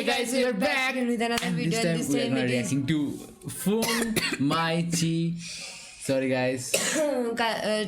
Hi guys, we are back with another and video. this time we are gonna reacting to Phương My Chi. Sorry guys.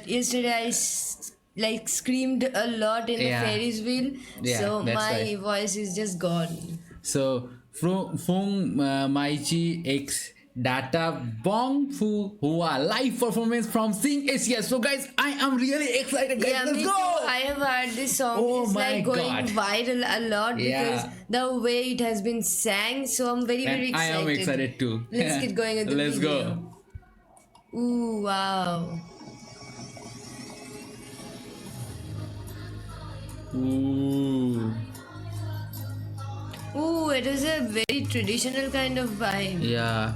Yesterday I screamed a lot in the Ferris wheel, Yeah, so that's my right. voice is just gone. So Phương My Chi X Data Bóng who are live performance from Sing Asia. So guys, I am really excited guys. Yeah, Let's me go. too. I have heard this song. Oh It's my like going God. viral a lot because Yeah. the way it has been sang. So I'm very And excited. I am excited too. Let's get going with the Let's video. go. Ooh, wow. Ooh. Ooh, it is a very traditional kind of vibe. Yeah.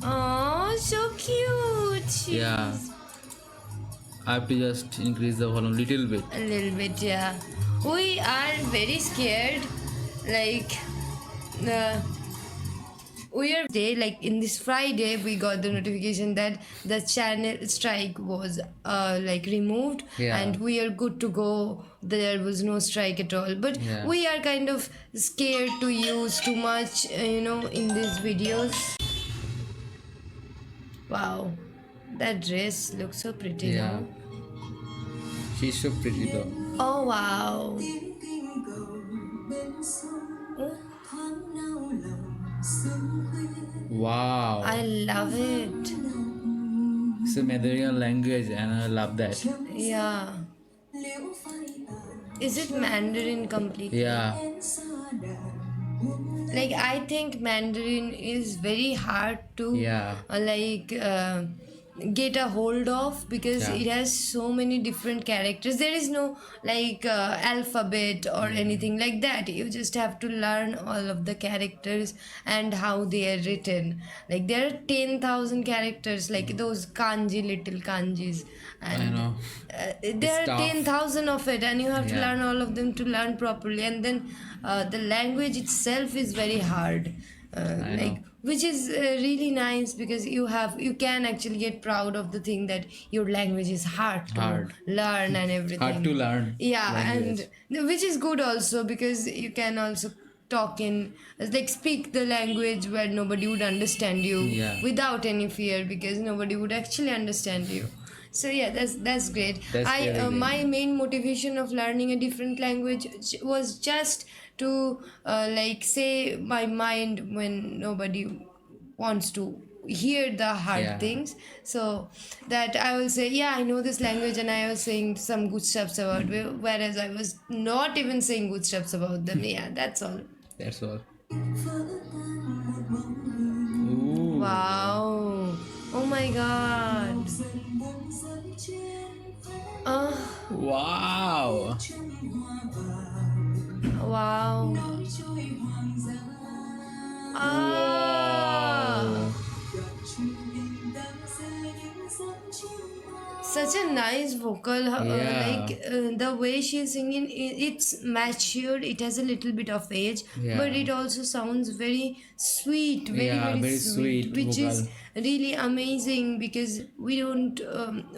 Oh, so cute. Yeah. I have to just increase the volume little bit. A little bit, yeah. We are very scared. Like, we are like in this Friday, we got the notification that the channel strike was like removed, Yeah. and we are good to go. There was no strike at all. But Yeah. we are kind of scared to use too much, in these videos. Wow, that dress looks so pretty, Yeah. no? She's so pretty though. Oh wow. Wow. I love it. It's a Mandarin language and I love that. Yeah. Is it Mandarin completely? Yeah. Like, I think Mandarin is very hard to Yeah. get a hold of because Yeah. it has so many different characters. There is no alphabet or anything like that. You just have to learn all of the characters and how they are written. Like, there are 10,000 characters, like those kanji, little kanjis. And I know. there It's are tough. 10,000 of it, and you have to Yeah. learn all of them to learn properly. And then the language itself is very hard. I know. Which is really nice because you can actually get proud of the thing that your language is hard to learn and everything. Hard to learn. Yeah, language. and which is good also because you can also talk in, like, speak the language where nobody would understand you. Yeah. Without any fear, because nobody would actually understand you. So yeah, that's great. That's very great. My main motivation of learning a different language was just to say my mind when nobody wants to hear the hard things. So that I will say, yeah, I know this language, and I was saying some good stuffs about it, whereas I was not even saying good stuffs about them. Yeah, that's all. That's all. Ooh. Wow. Oh my god. Wow. Wow. Wow. Such a nice vocal. The way she's singing, it's matured. It has a little bit of age, but it also sounds very sweet, very sweet, which vocal. is really amazing because we don't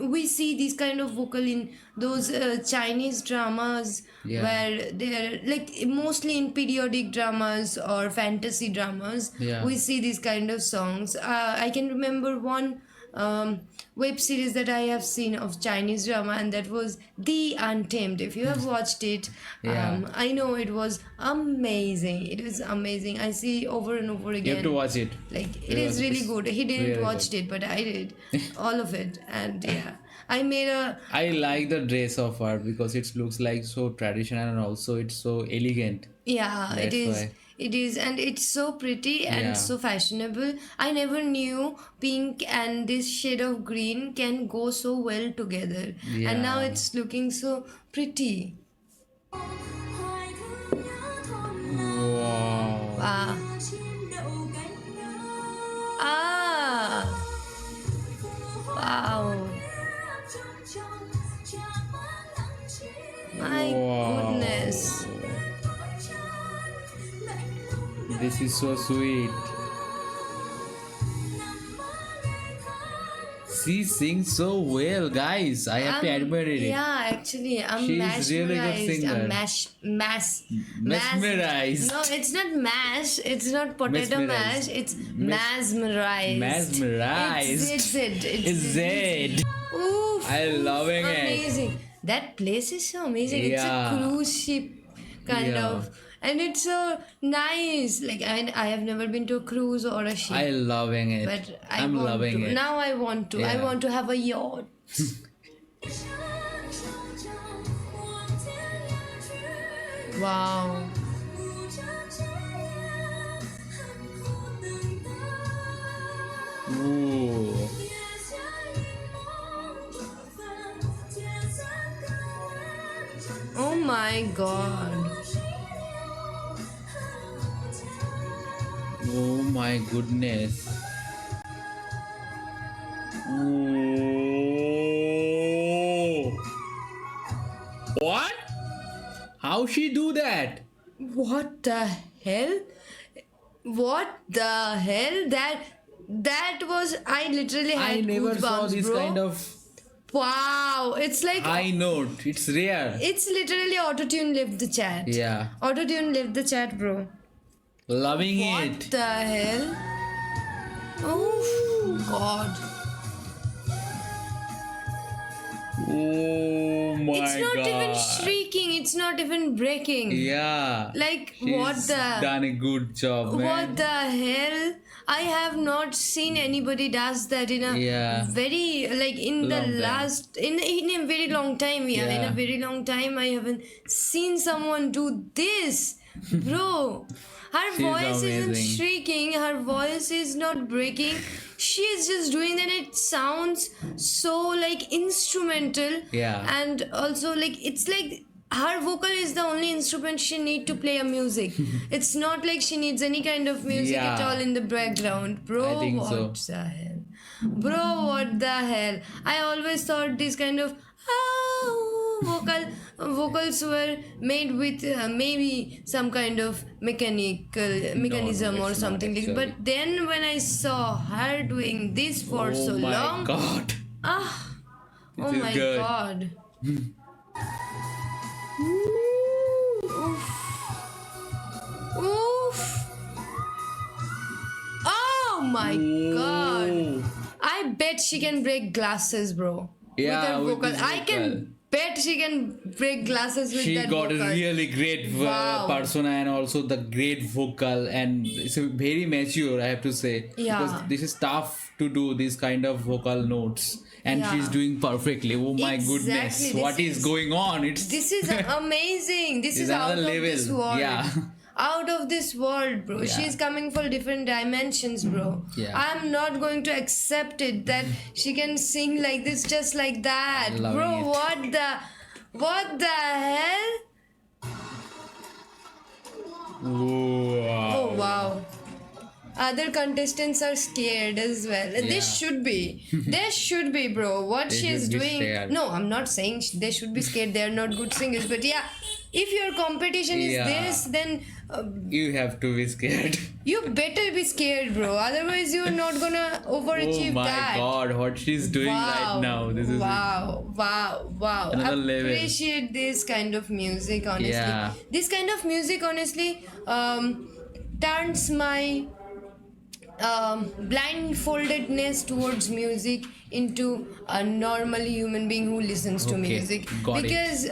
we see this kind of vocal in those Chinese dramas where they're like mostly in periodic dramas or fantasy dramas. We see these kind of songs. I can remember one web series that I have seen of Chinese drama, and that was The Untamed. If you have watched it, I know it was amazing. It was amazing. I see over and over again. You have to watch it. Like, it is really good. He didn't really watch it, but I did. All of it. And yeah, I made a... I like the dress of her because it looks like so traditional and also it's so elegant. Yeah, it That's is. why. It is, and it's so pretty and so fashionable. I never knew pink and this shade of green can go so well together. And now it's looking so pretty. Wow. Wow. Ah. Wow. My goodness. This is so sweet. she sings so well, guys. I have to admit it. Yeah, actually, I'm She's really good mesmerized. singer. I'm Mesmerized. No, it's not mash. It's not potato Mesmerized. mash. It's mesmerized. Mesmerized. It's it. It's Zed. Oof. I'm loving it. Amazing. That place is so amazing. It's a Yeah. cruise ship kind Yeah. of. And it's so nice. Like I have never been to a cruise or a ship. I'm loving it. But I'm want loving to. it. Now I want to. I Yeah. want to have a yacht. Wow. Ooh. Oh my god. Oh my goodness. Oh. What? How she do that? What the hell? What the hell? That was, I literally had I never saw goosebumps, this bro. kind of Wow, it's like high note. It's rare. it's literally autotune lift the chat. Yeah. Autotune lift the chat, bro. Loving What it. the hell? Oh god. Oh my It's not god. even shrieking, it's not even breaking. Yeah. Like She's what the done a good job, man. what the hell? I have not seen anybody does that in a Yeah. very like in the Long time. last in a very long time. Yeah, in Yeah. a very long time I haven't seen someone do this, bro. Her She's voice isn't amazing. shrieking. Her voice is not breaking. She is just doing that. It sounds so like instrumental. Yeah. And also like it's like her vocal is the only instrument she need to play a music. It's not like she needs any kind of music at Yeah. all in the background. Bro, I think what so. the hell? Bro, what the hell? I always thought this kind of vocals were made with maybe some kind of mechanism no, or it's something not like. But then when I saw her doing this for Oh so my long, god. oh This is my good. god. Oof. Oof. Oh my god. Ooh. I bet she can break glasses, bro. Yeah, with her with vocal. this I vocal. can bet she can break glasses with She that got vocal. a really great Wow. persona and also the great vocal, and it's a very mature, I have to say. Yeah. Because this is tough to do this kind of vocal notes, and Yeah. she's doing perfectly. Oh my goodness, Exactly, what this is is- going on? It's This is amazing. This It's is out another of this level. world. Yeah. Out of this world, bro. Yeah. She's coming for different dimensions, bro. Yeah. I'm not going to accept it that she can sing like this just like that. Loving Bro, it. what the hell? wow. Oh wow. Other contestants are scared as well. Yeah. They should be. They should be, bro. What They she's should be doing. scared. No, I'm not saying they should be scared. They are not good singers. But yeah, if your competition is Yeah. this, then You have to be scared. you better be scared, bro. Otherwise, you're not gonna overachieve Oh my that. god, what she's doing right now. This is wow. Another level. Appreciate this kind of music, honestly. Yeah. This kind of music, honestly, turns my blindfoldedness towards music into a normal human being who listens to Okay, music. got it. Because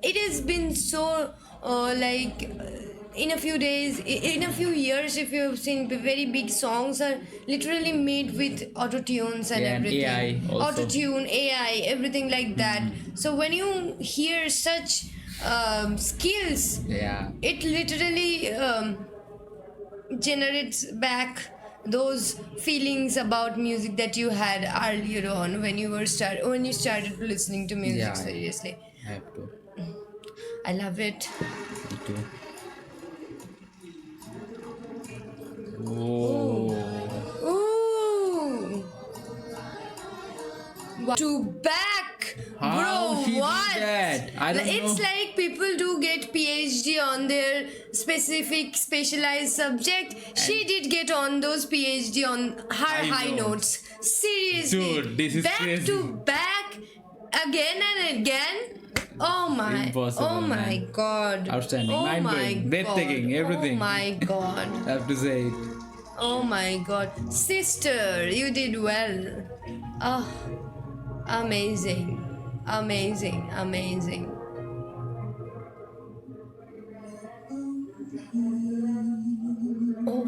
it has been so in a few days, in a few years, if you've seen, very big songs are literally made with autotunes and Yeah, and everything. AI also. Autotune, AI, everything like that. So when you hear such skills, yeah. it literally generates back those feelings about music that you had earlier on when you started listening to music. Yeah. Seriously, I have to. I love it. Me too. Oh. Ooh. To back, How bro. she do What? that? I don't it's know. like people do get PhD on their specialized subject. She did get on those PhD on her High high notes. notes. Seriously. Dude, this is back crazy. to back, again and again. Oh my. Impossible, Oh my man. god. Outstanding. Oh my Mind-blowing. Breathtaking. god. Everything. Oh my god. I have to say it. Oh my god. Sister, you did well. Oh, amazing. Amazing. Amazing. Oh,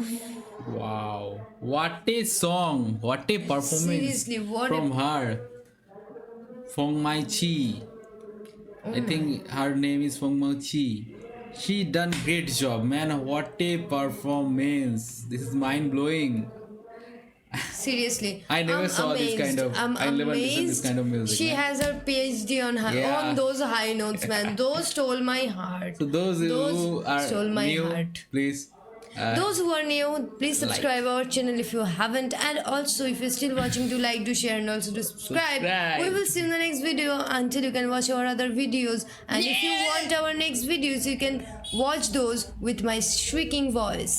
Wow. What a song. What a performance seriously, what from a, her. Fong Mai Chi. I think her name is Fong Mai Chi. She done great job, man. What a performance. This is mind blowing. seriously. I never I'm saw this amazed. kind of- I'm I never listened amazed. this kind of music, She man. has her PhD on her Yeah. on those high notes, man. Those stole my heart. So those who are stole my new, heart. please. Those who are new, please subscribe our channel if you haven't, and also if you're still watching, to like, to share, and also to subscribe. Subscribe. We will see you in the next video. Until you can watch our other videos, and if you want our next videos, you can watch those with my shrieking voice.